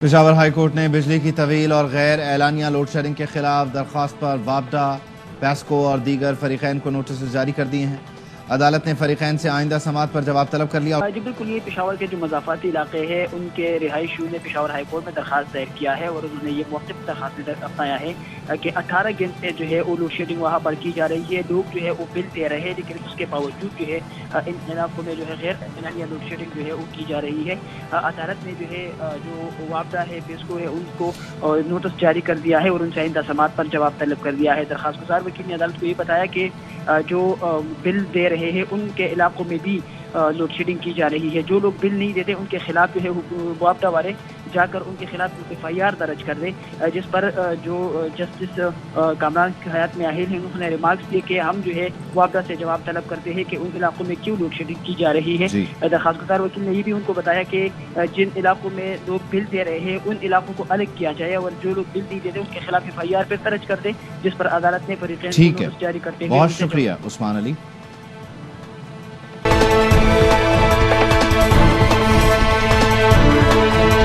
Peshawar high court نے بجلی کی طویل اور غیر اعلانیہ لوڈ شیڈنگ کے خلاف درخواست پر وابڈا، پیسکو اور دیگر فریقین کو نوٹسز جاری کر دیے ہیں۔ عدالت نے فریقین سے آئندہ سماعت پر جواب طلب کر لیا۔ جی بالکل، یہ پشاور کے جو مضافاتی علاقے ہیں ان کے رہائشیوں نے پشاور ہائی کورٹ میں درخواست دائر کیا ہے اور انہوں نے یہ موقف درخواست اپنایا ہے کہ 18 گھنٹے جو ہے وہ لوڈ شیڈنگ وہاں پر کی جا رہی ہے، لوگ جو ہے وہ بل دے رہے ہیں، لیکن اس کے باوجود جو ہے ان علاقوں میں جو ہے غیر اعلانیہ لوڈ شیڈنگ جو ہے وہ کی جا رہی ہے۔ عدالت نے جو ہے جو وابڈا ہے، پیسکو ہے، ان کو نوٹس جاری کر دیا ہے اور ان سے آئندہ سماعت پر جواب طلب کر دیا ہے۔ درخواست گزار وکیل نے عدالت کو یہ بتایا کہ جو بل دے رہے ہیں ان کے علاقوں میں بھی لوڈ شیڈنگ کی جا رہی ہے، جو لوگ بل نہیں دیتے ان کے خلاف جو ہے وابڈا والے جا کر ان کے خلاف FIR درج کر دیں، جس پر جو جسٹس کامران حیات میاہل ہیں انہوں نے ریمارکس دیے کہ ہم جو ہے وابڈا سے جواب طلب کرتے ہیں کہ ان علاقوں میں کیوں لوڈ شیڈنگ کی جا رہی ہے۔ درخواست گزار وکیل نے یہ بھی ان کو بتایا کہ جن علاقوں میں لوگ بل دے رہے ہیں ان علاقوں کو الگ کیا جائے اور جو لوگ بل نہیں دیتے ان کے خلاف FIR پہ درج کر دیں، جس پر عدالت نے فریقین کو نوٹس جاری کرتے ہوئے بہت شکریہ عثمان علی۔